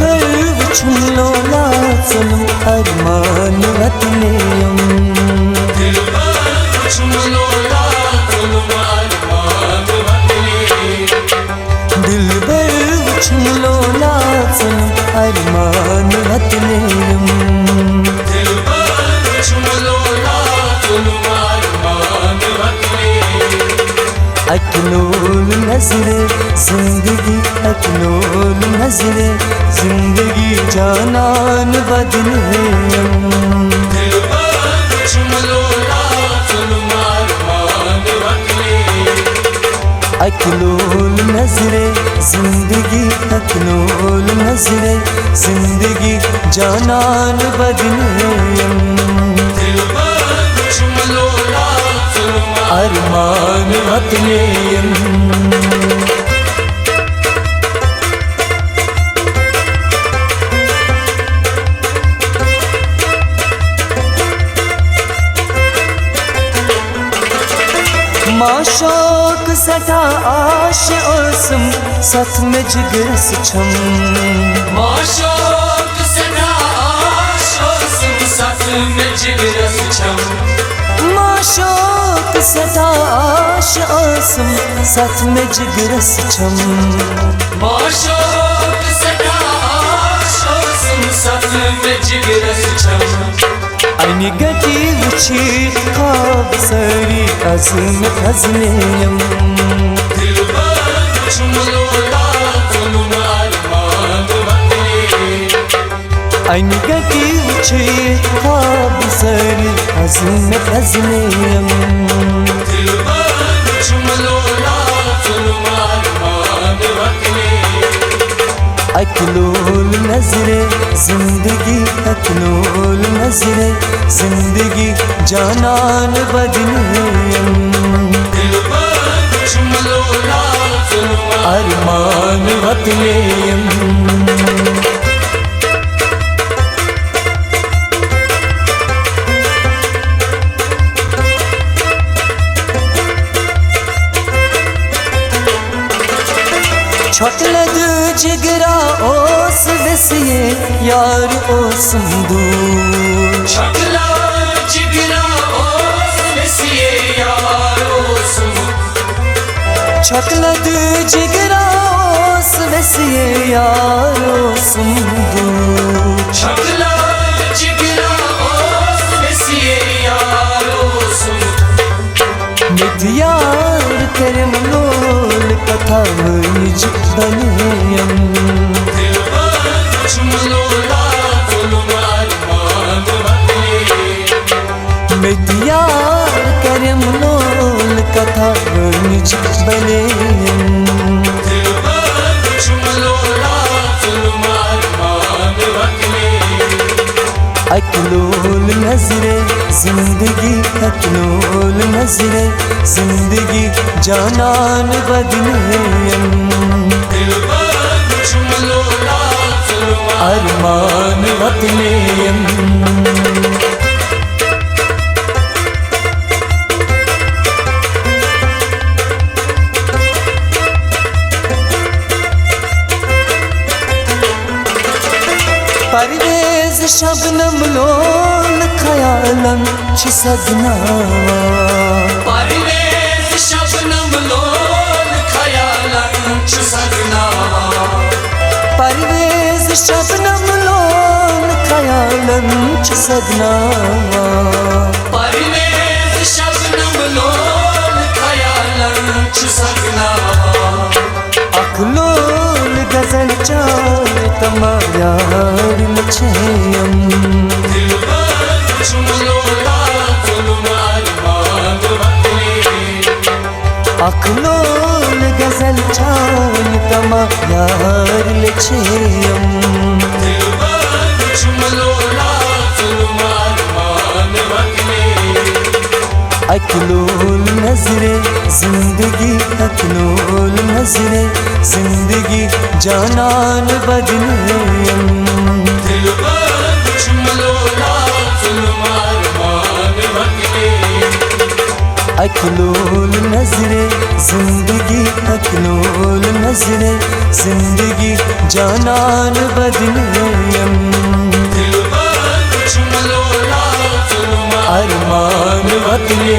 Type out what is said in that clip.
दिलबर वुछलो लाज़म अरमान वतनेयम दिलबर वुछलो लाज़म अरमान वतनेयम दिलबर वुछलो लाज़म अरमान वतनेयम दिलबर वुछलो लाज़म अरमान वतनेयम अकलोल नज़रे जिंदगी अकलोल नज़रे जिंदगी जानान बदनेयम दिलबर वुछलो लाज़म अरमान वतनेयम अकलोल नज़रे जिंदगी अकलोल नज़रे जिंदगी जानान बदनेयम दिलबर वुछलो लाज़म अरमान वतनेयम माशोक सदा आश ओसम साथ में जिगर छम माशोक सदा आश ओसम साथ में जिगर छम माशोक सदा आश ओसम साथ में जिगर छम माशोक सदा आश ओसम साथ में जिगर छम आईनी गति वुछी ख्वाब सरी अज़म अज़नेयम दिलबर वुछलो लाज़म अरमान वतनेयम आईनी गति वुछी ख्वाब सरी अज़म अज़नेयम दिलबर वुछलो लाज़म अरमान वतनेयम अकलोल नज़रे जिंदगी अकलोल नज़रे जिंदगी जानान बदनेयम दिलबर वुछलो लाज़म अरमान वतनेयम छोटलद जिगरा ओस वसिए यार ओस दूर छोटलद जिगरा ओस वसिए यार ओस छोटलद जिगरा ओस वसिए यार ओस दूर छोटलद जिगरा ओस वसिए यार ओस मिथियार करम लोल कथा निज बनेयम दिलबर वुछलो लाज़म अरमान वतनेयम मिथियार करम लोल कथा निज बनेयम दिलबर वुछलो लाज़म अरमान वतनेयम अकलोल नज़रे जिंदगी अकलोल नज़रे जिंदगी जानान बदनेयम दिलबर वुछलो लाज़म अरमान वतनेयम परवेज़ शबनम लोल ख़यालन छ सजनावा परवेज़ शबनम लोल ख़यालन छ सजनावा परवेज़ शबनम लोल ख़यालन छ सजनावा परवेज़ शबनम लोल ख़यालन छ सजनावा अकलोल गज़ल चाल तमायार लछेयम दिलबर वुछलो लाज़म अरमान वतनेयम अकलोल गज़ल चाल तमायार लछेयम दिलबर वुछलो लाज़म अरमान वतनेयम अकलोल नज़रे जिंदगी अकलोल नज़रे जिंदगी जानान बदनेयम दिलबर वुछलो लाज़म अरमान वतनेयम अकलोल नज़रे जिंदगी अकनूल नजरे जिंदगी जानान बदनेम अरमान वतने